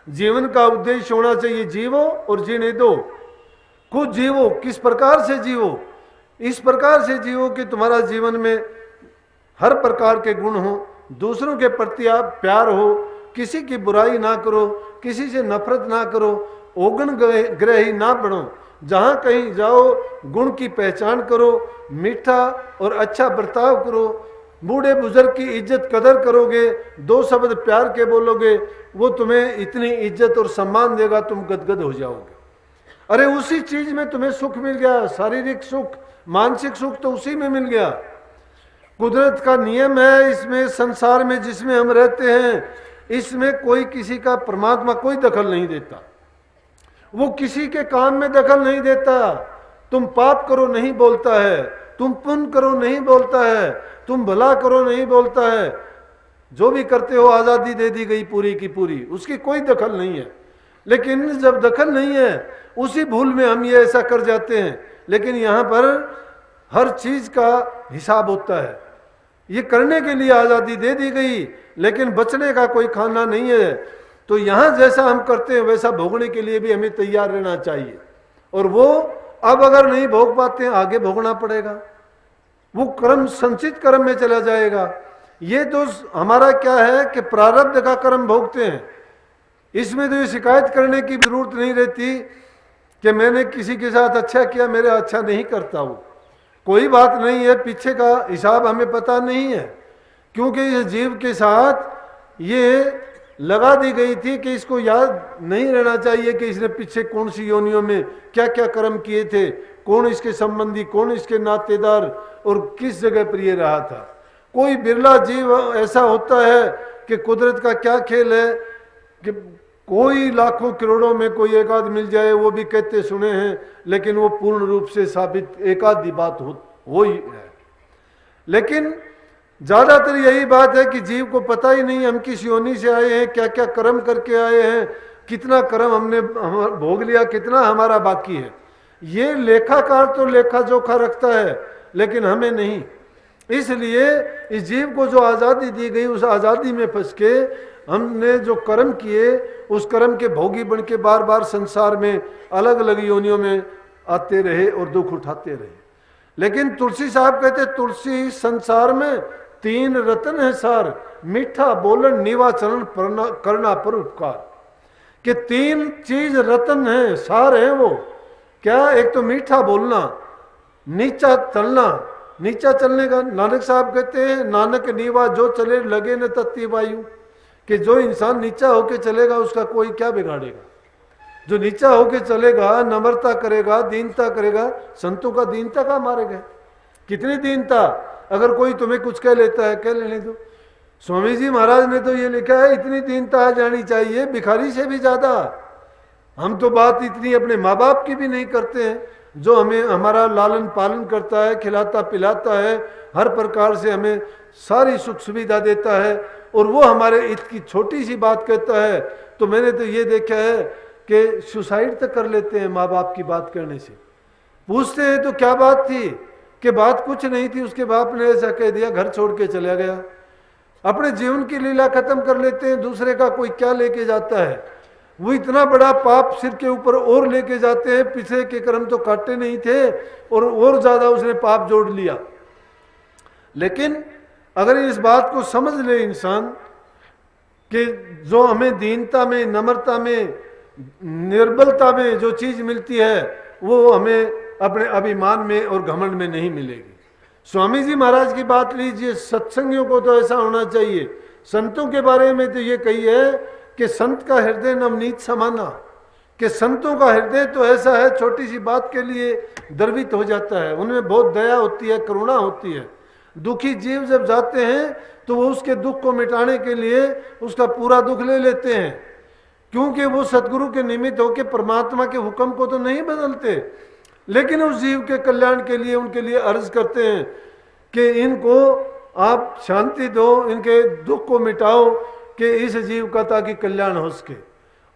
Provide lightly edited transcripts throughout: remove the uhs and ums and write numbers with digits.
जीवन का उद्देश्य होना चाहिए जीवो और जीने दो। खुद जीवो, किस प्रकार से जीवो? इस प्रकार से जीवो कि तुम्हारा जीवन में हर प्रकार के गुण हो, दूसरों के प्रति आप प्यार हो, किसी की बुराई ना करो, किसी से नफरत ना करो, ओगन ग्रही ना बनो। जहाँ कहीं जाओ गुण की पहचान करो, मीठा और अच्छा बर्ताव करो, बूढ़े बुजुर्ग की इज्जत कदर करोगे, दो शब्द प्यार के बोलोगे, वो तुम्हें इतनी इज्जत और सम्मान देगा, तुम गदगद हो जाओगे। अरे उसी चीज में तुम्हें सुख मिल गया, शारीरिक सुख, मानसिक सुख तो उसी में मिल गया। कुदरत का नियम है इसमें, संसार में जिसमें हम रहते हैं, इसमें कोई किसी का, परमात्मा कोई दखल नहीं देता। वो किसी के काम में दखल नहीं देता। तुम पाप करो नहीं बोलता है, तुम पुण्य करो नहीं बोलता है, तुम भला करो नहीं बोलता है। जो भी करते हो आजादी दे दी गई पूरी की पूरी, उसकी कोई दखल नहीं है। लेकिन जब दखल नहीं है, उसी भूल में हम ये ऐसा कर जाते हैं। लेकिन यहाँ पर हर चीज का हिसाब होता है। ये करने के लिए आजादी दे दी गई, लेकिन बचने का कोई खाना नहीं है। तो यहाँ जैसा हम करते हैं वैसा भोगने के लिए भी हमें तैयार रहना चाहिए। और वो अब अगर नहीं भोग पाते हैं, आगे भोगना पड़ेगा। वो कर्म संचित कर्म में चला जाएगा। ये तो हमारा क्या है कि प्रारब्ध का कर्म भोगते हैं। इसमें तो ये शिकायत करने की जरूरत नहीं रहती कि मैंने किसी के साथ अच्छा किया, मेरा अच्छा नहीं करता वो, कोई बात नहीं है। पीछे का हिसाब हमें पता नहीं है, क्योंकि इस जीव के साथ ये लगा दी गई थी कि इसको याद नहीं रहना चाहिए कि इसने पीछे कौन सी योनियों में क्या क्या कर्म किए थे, कौन इसके संबंधी, कौन इसके नातेदार और किस जगह पर ये रहा था। कोई बिरला जीव ऐसा होता है कि कुदरत का क्या खेल है कि कोई लाखों करोड़ों में कोई एक आध मिल जाए, वो भी कहते सुने हैं, लेकिन वो पूर्ण रूप से साबित एक आधी बात हो ही है। लेकिन ज्यादातर यही बात है कि जीव को पता ही नहीं हम किस योनि से आए हैं, क्या क्या कर्म करके आए हैं, कितना कर्म हमने भोग लिया, कितना हमारा बाकी है। ये लेखाकार तो लेखा जोखा रखता है, लेकिन हमें नहीं। इसलिए इस जीव को जो आज़ादी दी गई, उस आज़ादी में फंस के हमने जो कर्म किए, उस कर्म के भोगी बन के बार बार संसार में अलग अलग योनियों में आते रहे और दुख उठाते रहे। लेकिन तुलसी साहब कहते, तुलसी संसार में तीन रतन है सार, मीठा बोलन निवाचरण करना पर उपकार। कि तीन चीज रतन है, सार है वो क्या? एक तो मीठा बोलना, नीचा चलना। नीचा चलने का नानक साहब कहते हैं, नानक नीवा जो चले लगे न तत्ती वायु। कि जो इंसान नीचा होके चलेगा उसका कोई क्या बिगाड़ेगा। जो नीचा होके चलेगा, नम्रता करेगा, दीनता करेगा। संतों का दीनता का मारे गए, कितनी दीनता। अगर कोई तुम्हें कुछ कह लेता है, कह लेने दो। स्वामी जी महाराज ने तो ये लिखा है, इतनी दीनता जानी चाहिए भिखारी से भी ज्यादा। हम तो बात इतनी अपने माँ बाप की भी नहीं करते हैं, जो हमें हमारा लालन पालन करता है, खिलाता पिलाता है, हर प्रकार से हमें सारी सुख सुविधा देता है, और वो हमारे हित की छोटी सी बात कहता है। तो मैंने तो ये देखा है कि सुसाइड तक कर लेते हैं माँ बाप की बात करने से। पूछते हैं तो क्या बात थी, कि बात कुछ नहीं थी, उसके बाप ने ऐसा कह दिया, घर छोड़ के चला गया। अपने जीवन की लीला खत्म कर लेते हैं, दूसरे का कोई क्या लेके जाता है। वो इतना बड़ा पाप सिर के ऊपर और लेके जाते हैं, पिछले के कर्म तो काटे नहीं थे और ज्यादा उसने पाप जोड़ लिया। लेकिन अगर इस बात को समझ ले इंसान कि जो हमें दीनता में, नम्रता में, निर्बलता में जो चीज मिलती है, वो हमें अपने अभिमान में और घमंड में नहीं मिलेगी। स्वामी जी महाराज की बात लीजिए, सत्संगियों को तो ऐसा होना चाहिए। संतों के बारे में तो ये कही है कि संत का हृदय नवनीत समाना। कि संतों का हृदय तो ऐसा है, छोटी सी बात के लिए द्रवित हो जाता है। उनमें बहुत दया होती है, करुणा होती है। दुखी जीव जब जाते हैं तो वो उसके दुख को मिटाने के लिए उसका पूरा दुख ले लेते हैं, क्योंकि वो सतगुरु के निमित्त होकर परमात्मा के हुक्म को तो नहीं बदलते, लेकिन उस जीव के कल्याण के लिए उनके लिए अर्ज करते हैं कि इनको आप शांति दो, इनके दुख को मिटाओ, कि इस जीव का ताकि कल्याण हो सके।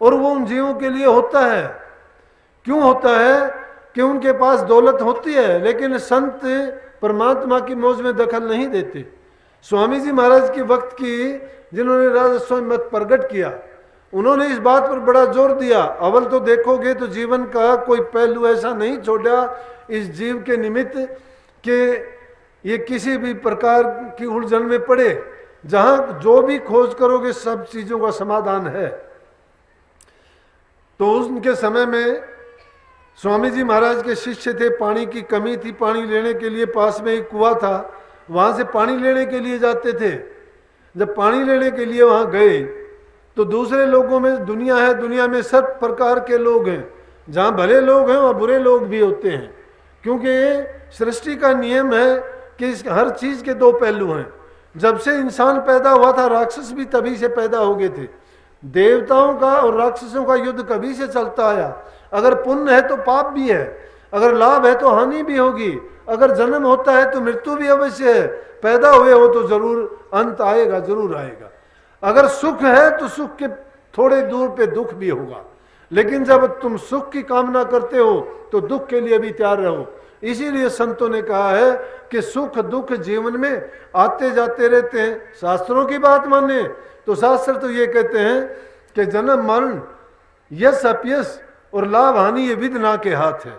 और वो उन जीवों के लिए होता है। क्यों होता है? कि उनके पास दौलत होती है, लेकिन संत परमात्मा की मौज में दखल नहीं देते। स्वामी जी महाराज के वक्त की जिन्होंने राजस्व मत प्रकट किया, उन्होंने इस बात पर बड़ा जोर दिया। अव्वल तो देखोगे तो जीवन का कोई पहलू ऐसा नहीं छोड़ा इस जीव के निमित्त कि ये किसी भी प्रकार की उलझन में पड़े। जहां जो भी खोज करोगे सब चीजों का समाधान है। तो उनके समय में स्वामी जी महाराज के शिष्य थे, पानी की कमी थी, पानी लेने के लिए पास में एक कुआं था, वहां से पानी लेने के लिए जाते थे। जब पानी लेने के लिए वहां गए तो दूसरे लोगों में दुनिया है, दुनिया में सब प्रकार के लोग हैं, जहां भले लोग हैं वहां बुरे लोग भी होते हैं, क्योंकि ये सृष्टि का नियम है कि हर चीज के दो पहलू हैं। जब से इंसान पैदा हुआ था राक्षस भी तभी से पैदा हो गए थे। देवताओं का और राक्षसों का युद्ध कभी से चलता आया। अगर पुण्य है तो पाप भी है, अगर लाभ है तो हानि भी होगी, अगर जन्म होता है तो मृत्यु भी अवश्य है, पैदा हुए हो तो जरूर अंत आएगा, जरूर आएगा। अगर सुख है तो सुख के थोड़े दूर पे दुख भी होगा, लेकिन जब तुम सुख की कामना करते हो तो दुख के लिए भी तैयार रहो। इसीलिए संतों ने कहा है कि सुख दुख जीवन में आते जाते रहते हैं। शास्त्रों की बात माने तो शास्त्र तो ये कहते हैं कि जन्म मरण यश अपयश और लाभ हानि ये विधना के हाथ है।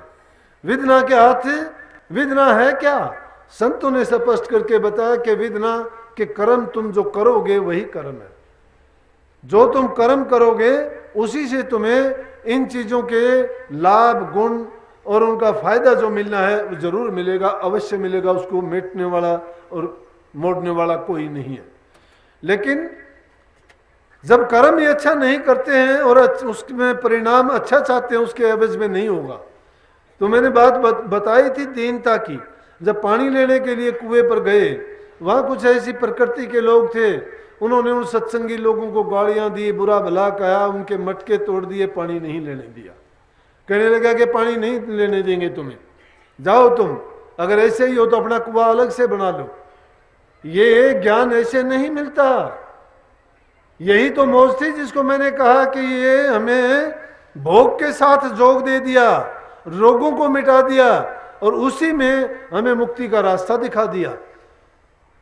विधना के हाथ है। विधना है क्या? संतों ने स्पष्ट करके बताया कि विधना के कर्म तुम जो करोगे वही कर्म है। जो तुम कर्म करोगे उसी से तुम्हें इन चीजों के लाभ गुण और उनका फायदा जो मिलना है वो जरूर मिलेगा, अवश्य मिलेगा। उसको मिटने वाला और मोड़ने वाला कोई नहीं है। लेकिन जब कर्म ये अच्छा नहीं करते हैं और उसमें परिणाम अच्छा चाहते हैं, उसके एवज में नहीं होगा। तो मैंने बात बताई थी दीनता की। जब पानी लेने के लिए कुएं पर गए, वहां कुछ ऐसी प्रकृति के लोग थे, उन्होंने उन सत्संगी लोगों को गालियां दी, बुरा भला कहा, उनके मटके तोड़ दिए, पानी नहीं लेने दिया। कहने लगा कि पानी नहीं लेने देंगे तुम्हें, जाओ तुम, अगर ऐसे ही हो तो अपना कुआं अलग से बना लो। ये ज्ञान ऐसे नहीं मिलता। यही तो मौज थी जिसको मैंने कहा कि ये हमें भोग के साथ जोग दे दिया, रोगों को मिटा दिया और उसी में हमें मुक्ति का रास्ता दिखा दिया।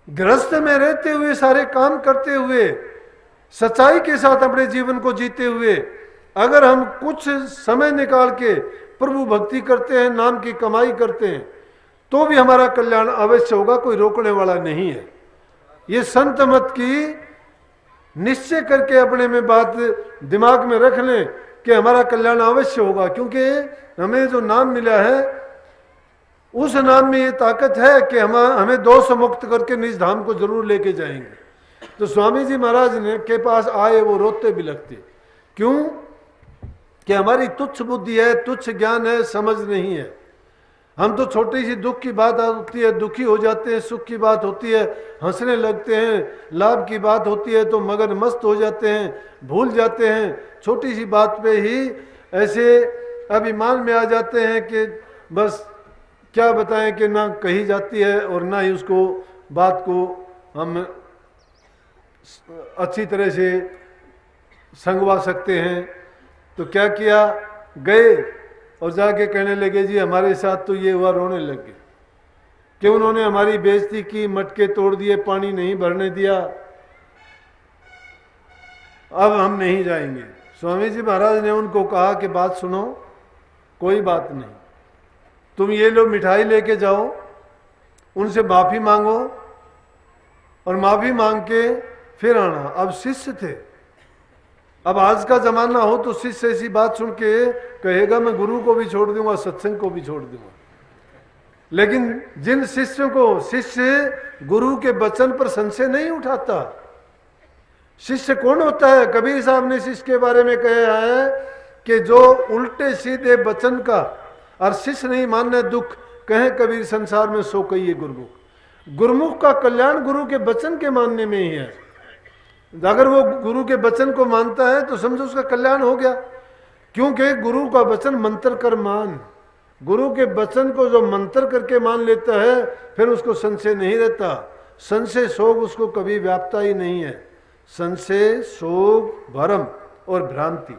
गृहस्थ में रहते हुए, सारे काम करते हुए, सच्चाई के साथ अपने जीवन को जीते हुए अगर हम कुछ समय निकाल के प्रभु भक्ति करते हैं, नाम की कमाई करते हैं, तो भी हमारा कल्याण अवश्य होगा, कोई रोकने वाला नहीं है। ये संत मत की निश्चय करके अपने में बात दिमाग में रख लें कि हमारा कल्याण अवश्य होगा, क्योंकि हमें जो नाम मिला है उस नाम में ये ताकत है कि हमें दोष मुक्त करके निज धाम को जरूर लेके जाएंगे। तो स्वामी जी महाराज ने के पास आए, वो रोते भी लगते। क्यों? कि हमारी तुच्छ बुद्धि है, तुच्छ ज्ञान है, समझ नहीं है। हम तो छोटी सी दुख की बात होती है दुखी हो जाते हैं, सुख की बात होती है हंसने लगते हैं, लाभ की बात होती है तो मगन मस्त हो जाते हैं, भूल जाते हैं। छोटी सी बात पे ही ऐसे अभिमान में आ जाते हैं कि बस क्या बताएं कि ना कही जाती है और ना ही उसको बात को हम अच्छी तरह से संगवा सकते हैं। तो क्या किया, गए और जाके कहने लगे जी हमारे साथ तो ये हुआ, रोने लगे कि उन्होंने हमारी बेइज्जती की, मटके तोड़ दिए, पानी नहीं भरने दिया, अब हम नहीं जाएंगे। स्वामी जी महाराज ने उनको कहा कि बात सुनो, कोई बात नहीं, तुम ये लो मिठाई लेके जाओ, उनसे माफी मांगो और माफी मांग के फिर आना। अब शिष्य थे, अब आज का जमाना हो तो शिष्य ऐसी बात सुन के कहेगा मैं गुरु को भी छोड़ दूंगा, सत्संग को भी छोड़ दूंगा। लेकिन जिन शिष्यों को शिष्य गुरु के वचन पर संशय नहीं उठाता। शिष्य कौन होता है? कबीर साहब ने शिष्य के बारे में कहा है कि जो उल्टे सीधे वचन का और शिष्य नहीं मानने दुख, कहे कबीर संसार में सो कहिए गुरुमुख। गुरुमुख का कल्याण गुरु के वचन के मानने में ही है। अगर वो गुरु के वचन को मानता है तो समझो उसका कल्याण हो गया, क्योंकि गुरु का वचन मंत्र कर मान। गुरु के वचन को जो मंत्र करके मान लेता है फिर उसको संशय नहीं रहता। संशय शोक उसको कभी व्यापता ही नहीं है। संशय शोक भ्रम और भ्रांति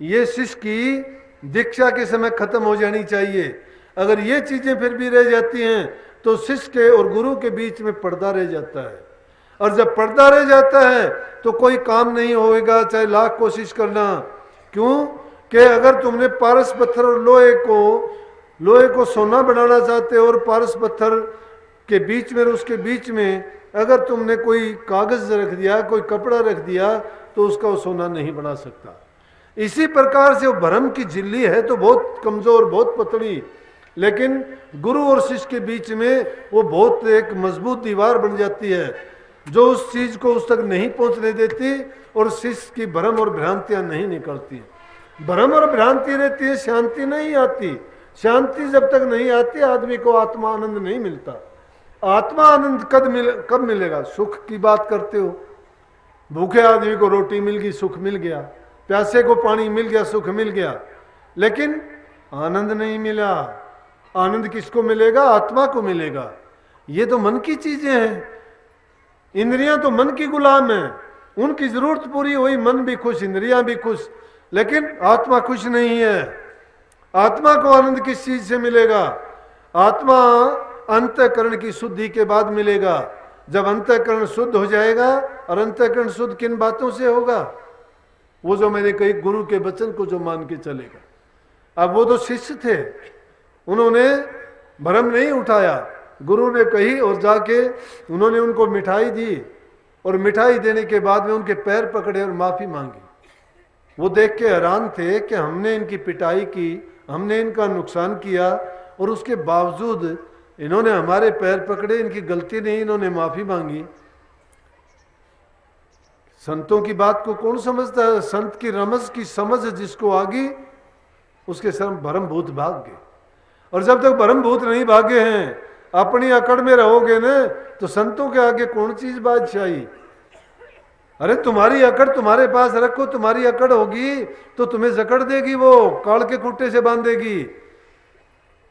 ये शिष्य की दीक्षा के समय खत्म हो जानी चाहिए। अगर ये चीजें फिर भी रह जाती हैं तो शिष्य के और गुरु के बीच में पर्दा रह जाता है। और जब पर्दा रह जाता है तो कोई काम नहीं होएगा, चाहे लाख कोशिश करना। क्यों कि अगर तुमने पारस पत्थर और लोहे को सोना बनाना चाहते हो और पारस पत्थर के बीच में और उसके बीच में अगर तुमने कोई कागज रख दिया, कोई कपड़ा रख दिया, तो उसका वो सोना नहीं बना सकता। इसी प्रकार से वो भ्रम की झिल्ली है तो बहुत कमजोर, बहुत पतली, लेकिन गुरु और शिष्य के बीच में वो बहुत एक मजबूत दीवार बन जाती है जो उस चीज को उस तक नहीं पहुंचने देती और शिष्य की भ्रम और भ्रांतियां नहीं निकलती। भ्रम और भ्रांति रहती है, शांति नहीं आती। शांति जब तक नहीं आती आदमी को आत्मा आनंद नहीं मिलता। आत्मा आनंद कब मिलेगा? सुख की बात करते हो, भूखे आदमी को रोटी मिल गई, सुख मिल गया, प्यासे को पानी मिल गया, सुख मिल गया, लेकिन आनंद नहीं मिला। आनंद किसको मिलेगा? आत्मा को मिलेगा। ये तो मन की चीजें हैं, इंद्रियां तो मन की गुलाम हैं, उनकी जरूरत पूरी हुई, मन भी खुश, इंद्रियां भी खुश, लेकिन आत्मा खुश नहीं है। आत्मा को आनंद किस चीज से मिलेगा? आत्मा अंतःकरण की शुद्धि के बाद मिलेगा। जब अंतःकरण शुद्ध हो जाएगा, और अंतःकरण शुद्ध किन बातों से होगा? वो जो मैंने कही, गुरु के वचन को जो मान के चलेगा। अब वो तो शिष्य थे, उन्होंने भ्रम नहीं उठाया, गुरु ने कही और जाके उन्होंने उनको मिठाई दी, और मिठाई देने के बाद में उनके पैर पकड़े और माफी मांगी। वो देख के हैरान थे कि हमने इनकी पिटाई की, हमने इनका नुकसान किया, और उसके बावजूद इन्होंने हमारे पैर पकड़े, इनकी गलती नहीं, इन्होंने माफी मांगी। संतों की बात को कौन समझता है? संत की रमज की समझ जिसको आ गई उसके सर भरम भूत भाग गए। और जब तक भरम भूत नहीं भागे हैं, अपनी अकड़ में रहोगे न, तो संतों के आगे कौन चीज बादशाही? अरे तुम्हारी अकड़ तुम्हारे पास रखो, तुम्हारी अकड़ होगी तो तुम्हें जकड़ देगी, वो काल के खूंटे से बांधेगी।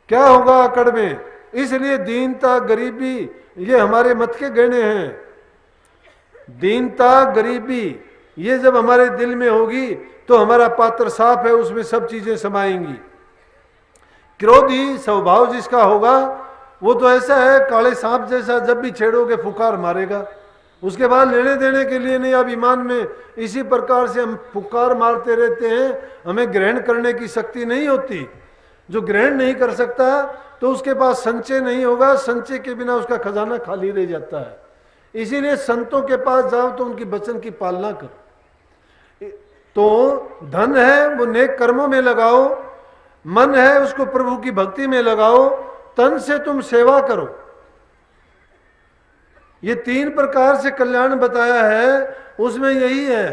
क्या होगा अकड़ में? इसलिए दीनता गरीबी ये हमारे मत के गहने हैं। दीनता गरीबी ये जब हमारे दिल में होगी तो हमारा पात्र साफ है, उसमें सब चीजें समाएंगी। क्रोधी स्वभाव जिसका होगा वो तो ऐसा है, काले सांप जैसा, जब भी छेड़ोगे फुकार मारेगा, उसके बाद लेने देने के लिए नहीं। अब ईमान में इसी प्रकार से हम फुकार मारते रहते हैं, हमें ग्रहण करने की शक्ति नहीं होती। जो ग्रहण नहीं कर सकता तो उसके पास संचय नहीं होगा, संचय के बिना उसका खजाना खाली रह जाता है। इसीलिए संतों के पास जाओ तो उनकी वचन की पालना करो। तो धन है वो नेक कर्मों में लगाओ, मन है उसको प्रभु की भक्ति में लगाओ, तन से तुम सेवा करो। ये 3 प्रकार से कल्याण बताया है, उसमें यही है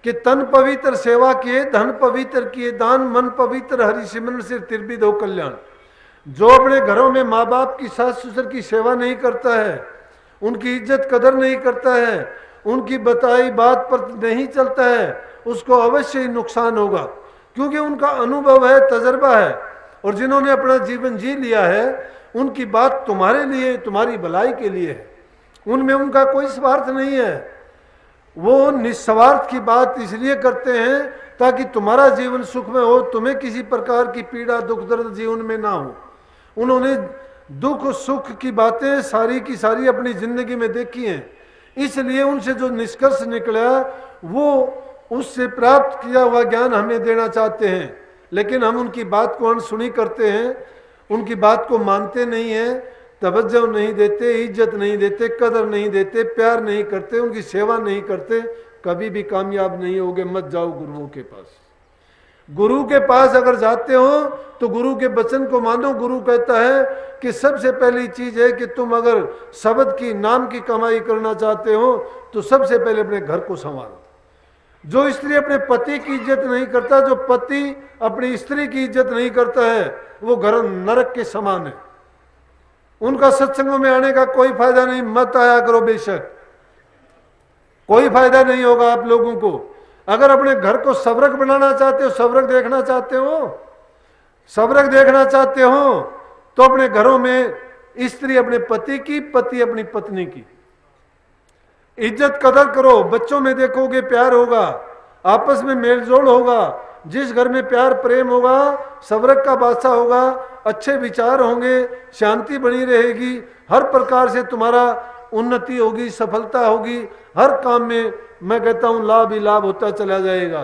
कि तन पवित्र सेवा किए, धन पवित्र किए दान, मन पवित्र हरि सिमरन से तिरबिद हो कल्याण। जो अपने घरों में माँ बाप की, सास ससुर की सेवा नहीं करता है, उनकी इज्जत कदर नहीं करता है, उनकी बताई बात पर नहीं चलता है, उसको अवश्य ही नुकसान होगा, क्योंकि उनका अनुभव है, तजर्बा है। और जिन्होंने अपना जीवन जी लिया है उनकी बात तुम्हारे लिए, तुम्हारी भलाई के लिए है, उनमें उनका कोई स्वार्थ नहीं है। वो निस्वार्थ की बात इसलिए करते हैं ताकि तुम्हारा जीवन सुख में हो, तुम्हें किसी प्रकार की पीड़ा दुख दर्द जीवन में ना हो। उन्होंने दुख सुख की बातें सारी की सारी अपनी जिंदगी में देखी हैं, इसलिए उनसे जो निष्कर्ष निकला वो उससे प्राप्त किया हुआ ज्ञान हमें देना चाहते हैं। लेकिन हम उनकी बात को अनसुनी करते हैं, उनकी बात को मानते नहीं हैं, तवज्जो नहीं देते, इज्जत नहीं देते, कदर नहीं देते, प्यार नहीं करते, उनकी सेवा नहीं करते, कभी भी कामयाब नहीं होगे। मत जाओ गुरुओं के पास। गुरु के पास अगर जाते हो तो गुरु के वचन को मानो। गुरु कहता है कि सबसे पहली चीज है कि तुम अगर शब्द की, नाम की कमाई करना चाहते हो तो सबसे पहले अपने घर को संभालो। जो स्त्री अपने पति की इज्जत नहीं करता, जो पति अपनी स्त्री की इज्जत नहीं करता है, वो घर नरक के समान है। उनका सत्संगों में आने का कोई फायदा नहीं। मत आया करो, बेशक कोई फायदा नहीं होगा आप लोगों को। अगर अपने घर को सवरक बनाना चाहते हो, सवरक देखना चाहते हो, सवरक देखना चाहते हो तो अपने घरों में स्त्री अपने पति की, पति अपनी पत्नी की इज्जत कदर करो। बच्चों में देखोगे प्यार होगा, आपस में मेलजोल होगा। जिस घर में प्यार प्रेम होगा, सवरक का बादशाह होगा, अच्छे विचार होंगे, शांति बनी रहेगी, हर प्रकार से तुम्हारा उन्नति होगी, सफलता होगी, हर काम में मैं कहता हूं लाभ ही लाभ होता चला जाएगा।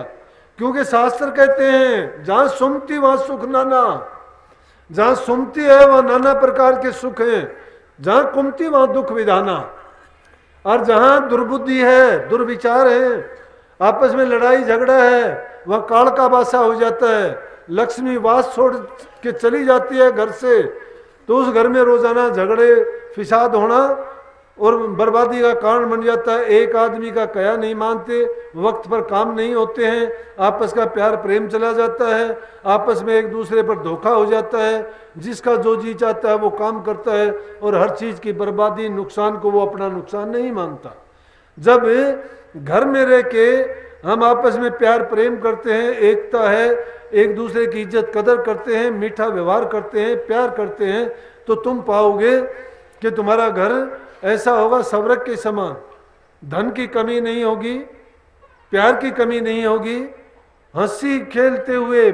क्योंकि शास्त्र कहते हैं जहां सुमति वहां सुख नाना, जहां सुमति है वहां नाना प्रकार के सुख हैं, जहां कुमति वहां दुख विधाना। और जहां दुर्बुद्धि है, दुर्विचार है, आपस में लड़ाई झगड़ा है, वह काल का बासा हो जाता है। लक्ष्मी वास छोड़ के चली जाती है घर से, तो उस घर में रोजाना झगड़े फिसाद होना और बर्बादी का कारण बन जाता है। एक आदमी का कया नहीं मानते, वक्त पर काम नहीं होते हैं, आपस का प्यार प्रेम चला जाता है, आपस में एक दूसरे पर धोखा हो जाता है, जिसका जो जी चाहता है वो काम करता है और हर चीज की बर्बादी नुकसान को वो अपना नुकसान नहीं मानता। जब घर में रह के हम आपस में प्यार प्रेम करते हैं, एकता है, एक दूसरे की इज्जत कदर करते हैं, मीठा व्यवहार करते हैं, प्यार करते हैं, तो तुम पाओगे कि तुम्हारा घर ऐसा होगा स्वर्ग के समान। धन की कमी नहीं होगी, प्यार की कमी नहीं होगी, हंसी खेलते हुए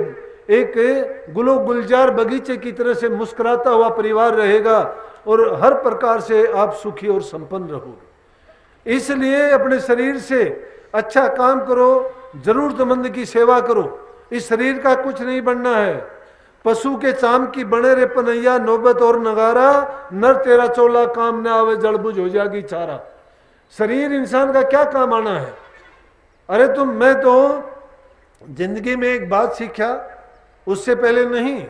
एक गुलो गुलजार बगीचे की तरह से मुस्कुराता हुआ परिवार रहेगा और हर प्रकार से आप सुखी और संपन्न रहोगे। इसलिए अपने शरीर से अच्छा काम करो, जरूरतमंद की सेवा करो। इस शरीर का कुछ नहीं बनना है। पशु के चाम की बने रे पनैया, नौबत और नगारा, नर तेरा चोला काम न आवे, जड़बुझ हो जाएगी चारा। शरीर इंसान का क्या काम आना है? अरे मैं तो जिंदगी में एक बात सीखा, उससे पहले नहीं,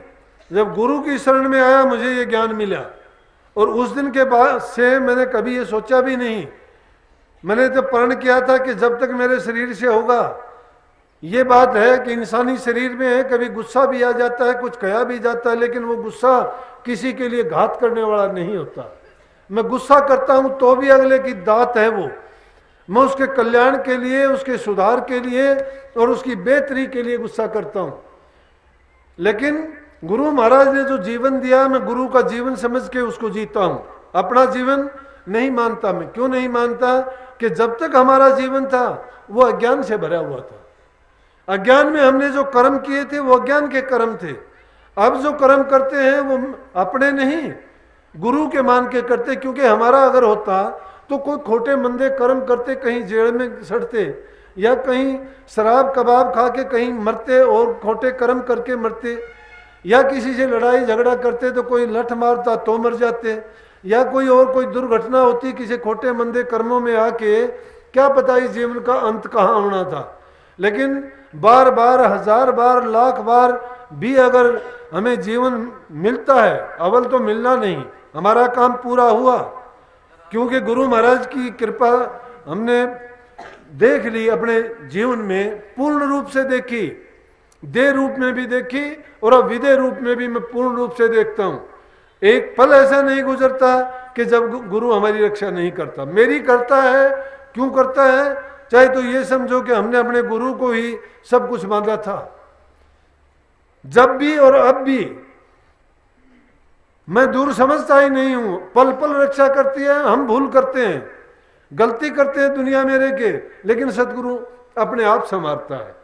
जब गुरु की शरण में आया मुझे ये ज्ञान मिला, और उस दिन के बाद से मैंने कभी ये सोचा भी नहीं। मैंने तो प्रण किया था कि जब तक मेरे शरीर से होगा, ये बात है कि इंसानी शरीर में है, कभी गुस्सा भी आ जाता है, कुछ कहा भी जाता है, लेकिन वो गुस्सा किसी के लिए घात करने वाला नहीं होता। मैं गुस्सा करता हूं तो भी अगले की दात है वो, मैं उसके कल्याण के लिए, उसके सुधार के लिए और उसकी बेहतरी के लिए गुस्सा करता हूं। लेकिन गुरु महाराज ने जो जीवन दिया, मैं गुरु का जीवन समझ के उसको जीता हूं, अपना जीवन नहीं मानता। मैं क्यों नहीं मानता? कि जब तक हमारा जीवन था वो अज्ञान से भरा हुआ था। अज्ञान में हमने जो कर्म किए थे वो अज्ञान के कर्म थे। अब जो कर्म करते हैं वो अपने नहीं, गुरु के मान के करते। क्योंकि हमारा अगर होता तो कोई खोटे मंदे कर्म करते, कहीं जेल में सड़ते, या कहीं शराब कबाब खा के कहीं मरते और खोटे कर्म करके मरते, या किसी से लड़ाई झगड़ा करते तो कोई लठ मारता तो मर जाते, या कोई और कोई दुर्घटना होती किसी खोटे मंदे कर्मों में आके, क्या पता इस जीवन का अंत कहाँ होना था। लेकिन बार बार, हजार बार, लाख बार भी अगर हमें जीवन मिलता है, अवल तो मिलना नहीं, हमारा काम पूरा हुआ। क्योंकि गुरु महाराज की कृपा हमने देख ली, अपने जीवन में पूर्ण रूप से देखी, देह रूप में भी देखी और अब विदेह रूप में भी मैं पूर्ण रूप से देखता हूं। एक पल ऐसा नहीं गुजरता कि जब गुरु हमारी रक्षा नहीं करता। मेरी करता है। क्यों करता है? चाहे तो ये समझो कि हमने अपने गुरु को ही सब कुछ माना था। जब भी और अब भी मैं दूर समझता ही नहीं हूं, पल पल रक्षा करती है। हम भूल करते हैं, गलती करते हैं दुनिया में रह के, लेकिन सदगुरु अपने आप संवारता है।